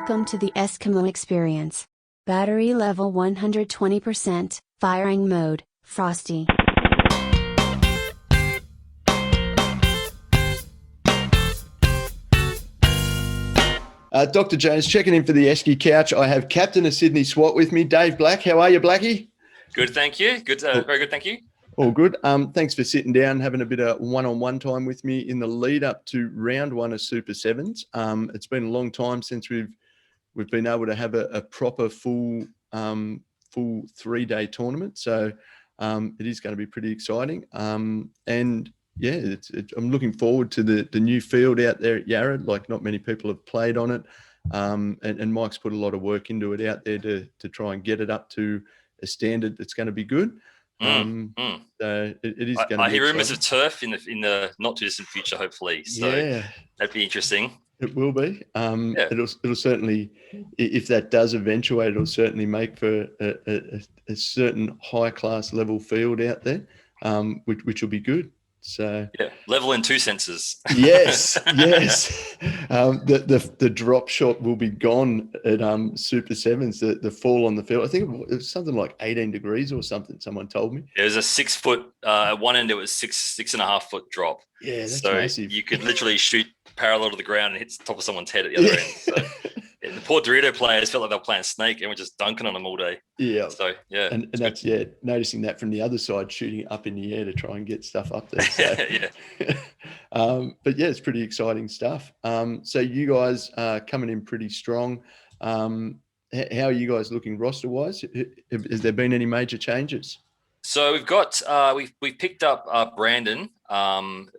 Welcome to the Eskimo experience. Battery level 120%, firing mode, frosty. Dr. Jones checking in for the Eskicouch. I have Captain of Sydney SWAT with me, Dave Black. How are you, Blackie? Good, thank you. Good, very good, thank you. All good. Thanks for sitting down, having a bit of one-on-one time with me in the lead up to round one of Super Sevens. It's been a long time since we've been able to have a proper full 3-day tournament. So it is going to be pretty exciting. And yeah, I'm looking forward to the new field out there at Yarra. Like, not many people have played on it. And Mike's put a lot of work into it out there to try and get it up to a standard that's going to be good. So it is going to be. I hear rumours of turf in the not too distant future, hopefully. So yeah, that'd be interesting. It will be. It'll certainly, if that does eventuate, it'll certainly make for a certain high class level field out there, which will be good. So yeah, level in two senses. Yes. The drop shot will be gone at Super Sevens. The fall on the field, I think it was something like 18 degrees or something. Someone told me. It was a 6 foot. At one end, it was 6.5 foot drop. Yeah, that's so massive. You could literally shoot parallel to the ground and hit the top of someone's head at the other end. So the poor Dorito players felt like they were playing Snake and we're just dunking on them all day. Yeah. So yeah, and that's noticing that from the other side, shooting up in the air to try and get stuff up there. So. Yeah. But yeah, it's pretty exciting stuff. So you guys are coming in pretty strong. How are you guys looking roster wise? Has there been any major changes? So we've got we've picked up Brandon, Eskimos.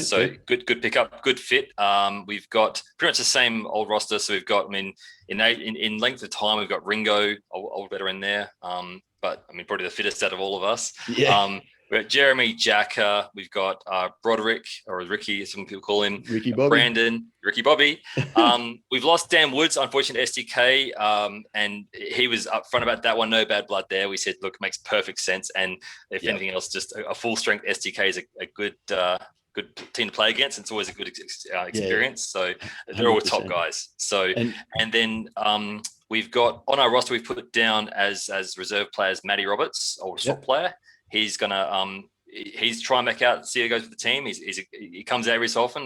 So yeah. Good pickup, good fit. We've got pretty much the same old roster. So we've got, in length of time, we've got Ringo, old veteran there. But probably the fittest out of all of us. Yeah. We've got Jeremy Jacker. We've got Broderick, or Ricky, as some people call him. Ricky Bobby. Brandon, Ricky Bobby. We've lost Dan Woods, unfortunately, SDK. And he was upfront about that one. No bad blood there. We said, look, it makes perfect sense. And if anything else, just a full strength SDK is a good team to play against. It's always a good experience. So they're all top guys. So and then we've got on our roster, we've put down as reserve players Matty Roberts, old SWAT player. He's gonna he's trying back out, see how he goes with the team. He comes out every so often,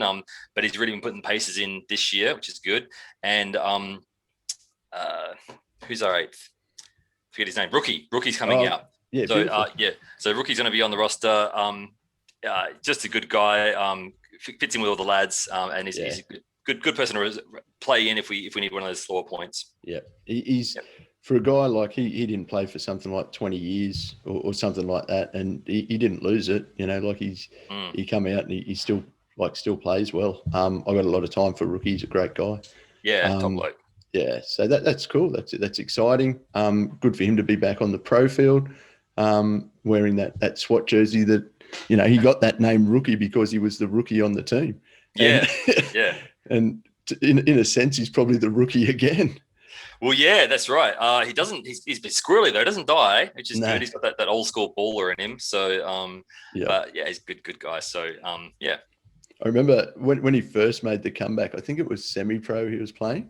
but he's really been putting paces in this year, which is good. And who's our eighth? Forget his name. Rookie's coming out. Yeah. So Rookie's going to be on the roster. Just a good guy. Fits in with all the lads, and he's a good person to play in if we need one of those slower points. Yeah, he's. Yep. For a guy like he didn't play for something like 20 years or something like that, and he didn't lose it. He come out and he still plays well. I got a lot of time for Rookie. He's a great guy. Yeah, top bloke. Yeah, so that's cool. That's exciting. Good for him to be back on the pro field, wearing that SWAT jersey that he got that name Rookie because he was the rookie on the team. Yeah, And in a sense, he's probably the rookie again. Well, yeah, that's right. He's a bit squirrely though. He doesn't die, which is good. He's got that old school baller in him. So, but yeah, he's a good guy. So, yeah. I remember when he first made the comeback, I think it was semi-pro he was playing.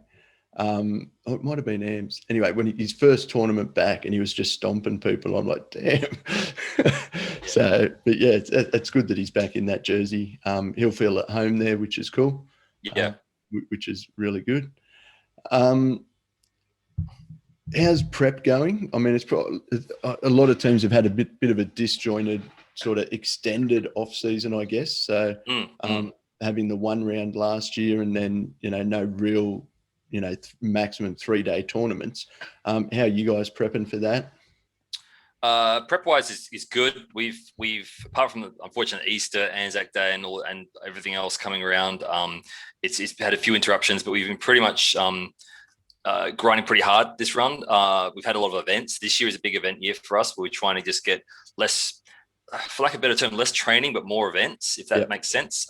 It might have been AMS. Anyway, when his first tournament back and he was just stomping people, I'm like, damn. So, but yeah, it's good that he's back in that jersey. He'll feel at home there, which is cool. Yeah. Which is really good. How's prep going? It's probably a lot of teams have had a bit of a disjointed sort of extended off season, I guess. So having the one round last year and then no real maximum 3-day tournaments. How are you guys prepping for that? Prep wise is good. We've apart from the unfortunate Easter, Anzac Day, and everything else coming around, it's had a few interruptions, but we've been pretty much grinding pretty hard this run. We've had a lot of events. This year is a big event year for us. We're trying to just get less, for lack of a better term, less training, but more events, if that makes sense.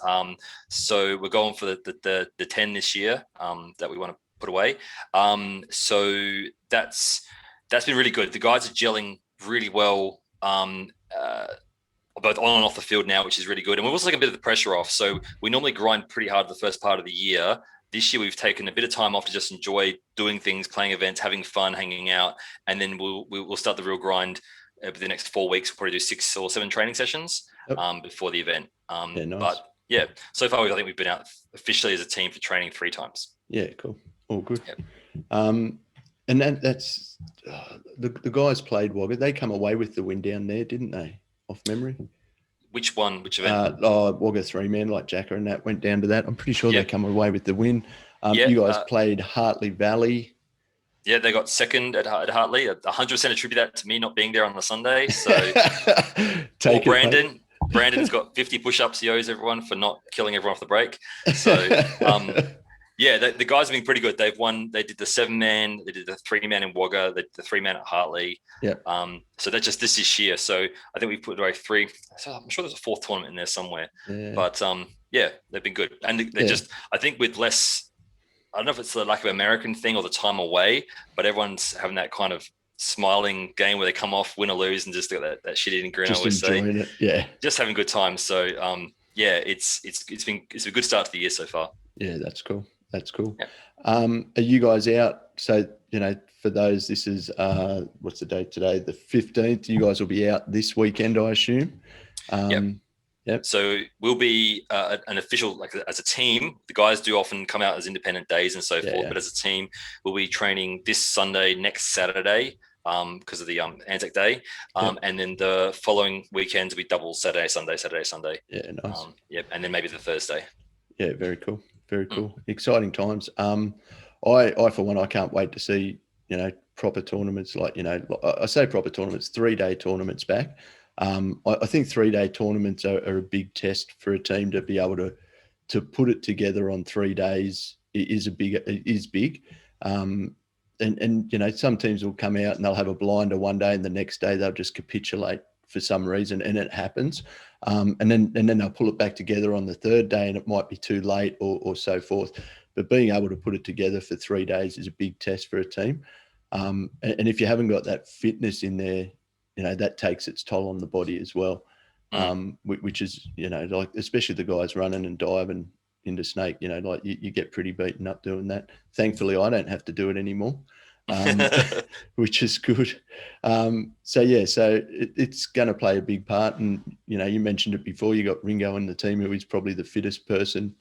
So we're going for the 10 this year that we want to put away. So that's been really good. The guys are gelling really well, both on and off the field now, which is really good. And we've also taken a bit of the pressure off. So we normally grind pretty hard the first part of the year. this year we've taken a bit of time off to just enjoy doing things, playing events, having fun, hanging out, and then we'll start the real grind over the next 4 weeks. We'll probably do 6 or 7 training sessions before the event. Yeah, nice. But yeah, so far I think we've been out officially as a team for training 3 times. Yeah, cool. All good. Yep. And that's the guys played Wagga. They come away with the win down there, didn't they? Off memory. Which one? Which event? Wagga 3-man, like Jacker and that went down to that. I'm pretty sure they come away with the win. You guys played Hartley Valley. Yeah, they got second at Hartley. 100% attribute that to me not being there on the Sunday. So, Brandon. Brandon's got 50 push-ups. He owes everyone for not killing everyone off the break. So, yeah, the guys have been pretty good. They've won. They did the 7-man. They did the 3-man in Wagga. They did the 3-man at Hartley. Yeah. So that's just this year. So I think we put away 3. So I'm sure there's a 4th tournament in there somewhere. Yeah. But yeah, they've been good. And they're just, I think with less, I don't know if it's the lack of American thing or the time away, but everyone's having that kind of smiling game where they come off, win or lose, and just got that shit-eating grin. Just enjoying it. Yeah. Just having a good time. So yeah, it's a good start to the year so far. Yeah, that's cool. That's cool. Yeah. Are you guys out? So, for those, this is, what's the date today? The 15th. You guys will be out this weekend, I assume. Yep. So we'll be an official, like as a team, the guys do often come out as independent days and so forth, but as a team, we'll be training this Sunday, next Saturday, because of the Anzac Day. And then the following weekends will be double Saturday, Sunday. Yeah, nice. And then maybe the Thursday. Yeah, very cool. Very cool. Exciting times. I for one, I can't wait to see, proper tournaments like, I say proper tournaments, 3-day tournaments back. I think 3-day tournaments are a big test for a team to be able to put it together on 3 days is big. And some teams will come out and they'll have a blinder one day and the next day they'll just capitulate for some reason, and it happens. And then they'll pull it back together on the 3rd day and it might be too late or so forth. But being able to put it together for 3 days is a big test for a team. And if you haven't got that fitness in there, that takes its toll on the body as well. Which is, like, especially the guys running and diving into snake, like you get pretty beaten up doing that. Thankfully, I don't have to do it anymore. Which is good. So it's going to play a big part. And, you mentioned it before, you got Ringo in the team, who is probably the fittest person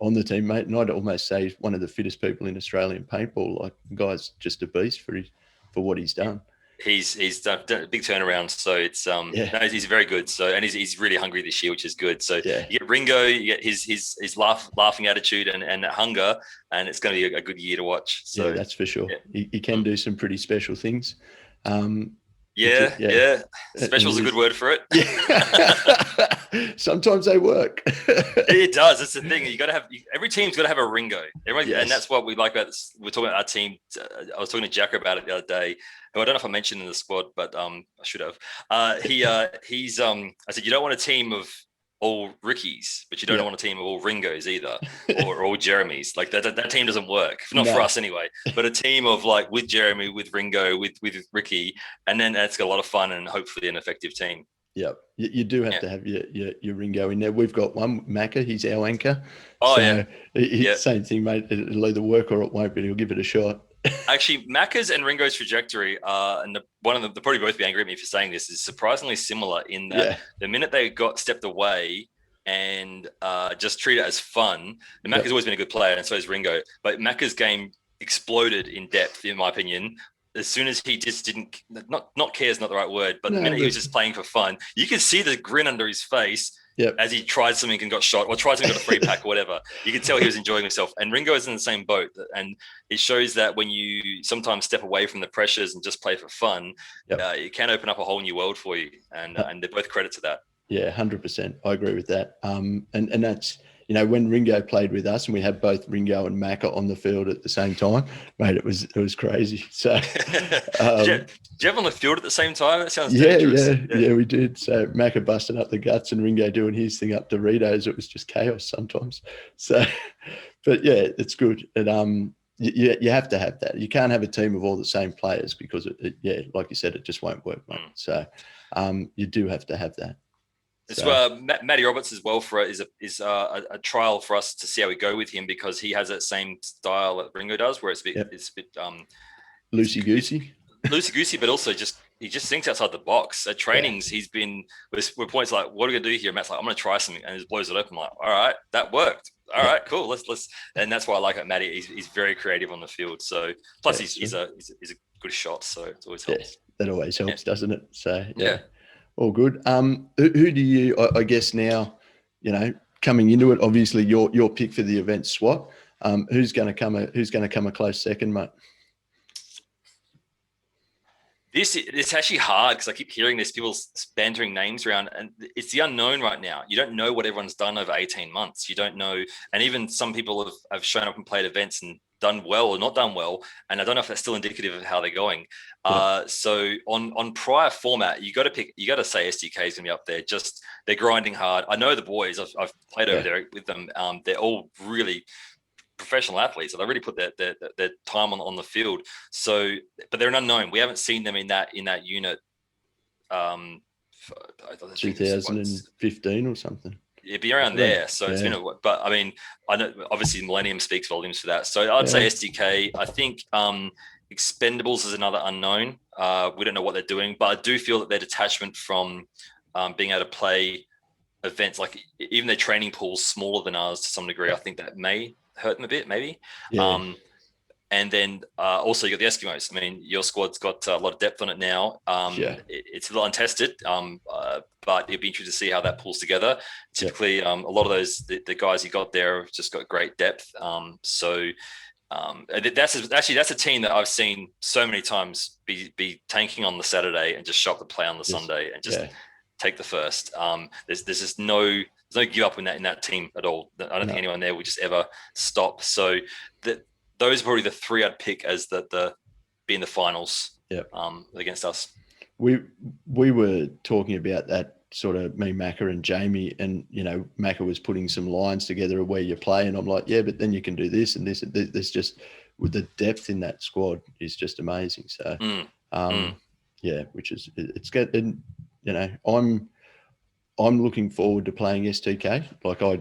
on the team, mate. And I'd almost say he's one of the fittest people in Australian paintball. Like, the guy's just a beast for what he's done. He's done a big turnaround. So it's no, he's very good. So, and he's really hungry this year, which is good. So you get Ringo, you get his laughing attitude and hunger, and it's going to be a good year to watch. So that's for sure. He can do some pretty special things. Special's a good word for it. Sometimes they work. It does. That's the thing. You got to have, every team's got to have a Ringo. And that's what we like about this. We're talking about our team. I was talking to Jacker about it the other day, who I don't know if I mentioned in the squad, but I should have. I said, you don't want a team of all Rickies, but you don't want a team of all Ringos either, or all Jeremys. Like that team doesn't work, not for us anyway. But a team of, like, with Jeremy, with Ringo, with Ricky, and then that's got a lot of fun and hopefully an effective team. Yeah, you do have to have your Ringo in there. We've got one, Macca, he's our anchor. Same thing, mate. It'll either work or it won't, but he'll give it a shot. Actually, Macca's and Ringo's trajectory, and one of them, they'll probably both be angry at me for saying this, is surprisingly similar in that the minute they got stepped away and just treat it as fun, and Macca's always been a good player, and so has Ringo, but Macca's game exploded in depth, in my opinion. As soon as he just didn't, not care is not the right word, but the minute he was just playing for fun, you could see the grin under his face. As he tried something and got shot, or tried something and got a free pack or whatever. You can tell he was enjoying himself. And Ringo is in the same boat. And it shows that when you sometimes step away from the pressures and just play for fun, it can open up a whole new world for you. And they're both credit to that. Yeah, 100%. I agree with that. And that's, when Ringo played with us and we had both Ringo and Macca on the field at the same time, mate, it was crazy. So did you have on the field at the same time? That sounds dangerous. Yeah, we did. So Macca busting up the guts and Ringo doing his thing up Doritos. It was just chaos sometimes. So, but yeah, it's good. And you have to have that. You can't have a team of all the same players because like you said, it just won't work, mate. So you do have to have that. It's Matty Roberts as well is a trial for us to see how we go with him, because he has that same style that Ringo does, where it's a bit loosey goosey, but also he just thinks outside the box. At trainings, he's been with points like, what are we gonna do here? Matt's like, I'm gonna try something, and he just blows it open. I'm like, all right, that worked. All right, cool. Let's, and that's why I like it, Matty. He's very creative on the field. So plus he's a good shot, so it always helps. That always helps, doesn't it? So all good. Who do you? I guess now, coming into it, obviously your pick for the event, SWAT. Who's going to come a close second, mate? It's actually hard, because I keep hearing there's people bantering names around, and it's the unknown right now. You don't know what everyone's done over 18 months. You don't know, and even some people have shown up and played events and done well or not done well, and I don't know if that's still indicative of how they're going. So on prior format, you got to say SDK is gonna be up there. Just they're grinding hard. I know the boys. I've played over there with them. They're all really professional athletes, so they really put their time on the field. So, but they're an unknown. We haven't seen them in that unit. 2015 or something. It'd be around there. So it's been but I mean, I know obviously Millennium speaks volumes for that. So I'd say SDK. I think Expendables is another unknown. We don't know what they're doing, but I do feel that their detachment from being able to play events, like even their training pool's smaller than ours to some degree. I think that may hurt them a bit, maybe. And then also you got the Eskimos. I mean, your squad's got a lot of depth on it now. It's a little untested, but it'd be interesting to see how that pulls together. Typically, a lot of those the guys you got there have just got great depth. So that's a team that I've seen so many times be tanking on the Saturday and just shop the play on the Sunday and just take the first. There's just no give up in that team at all. I don't think anyone there will just ever stop. So those are probably the three I'd pick as the be in the finals against us. We were talking about that sort of, me, Macca and Jamie, and Macca was putting some lines together of where you play, and I'm like, but then you can do this and this. There's just, with the depth in that squad is just amazing. So which is, it's good. And I'm looking forward to playing STK. Like I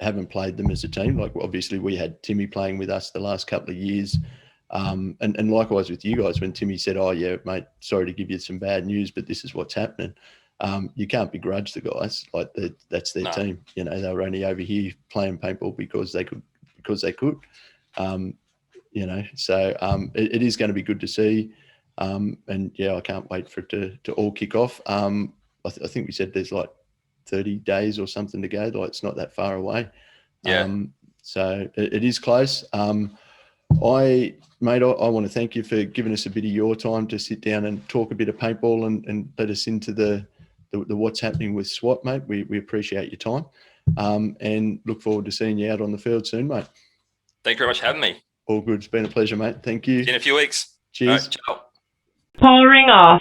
haven't played them as a team. Like obviously we had Timmy playing with us the last couple of years. And likewise with you guys, when Timmy said, "Oh yeah, mate, sorry to give you some bad news, but this is what's happening." You can't begrudge the guys. Like that's their team. They were only over here playing paintball because they could. So it is going to be good to see. And I can't wait for it to all kick off. I think we said there's like 30 days or something to go. Like it's not that far away. So it is close. I want to thank you for giving us a bit of your time to sit down and talk a bit of paintball and let us into the what's happening with SWAT, mate. We appreciate your time and look forward to seeing you out on the field soon, mate. Thank you very much for having me. All good. It's been a pleasure, mate. Thank you. See you in a few weeks. Cheers. All right, ciao. Powering off.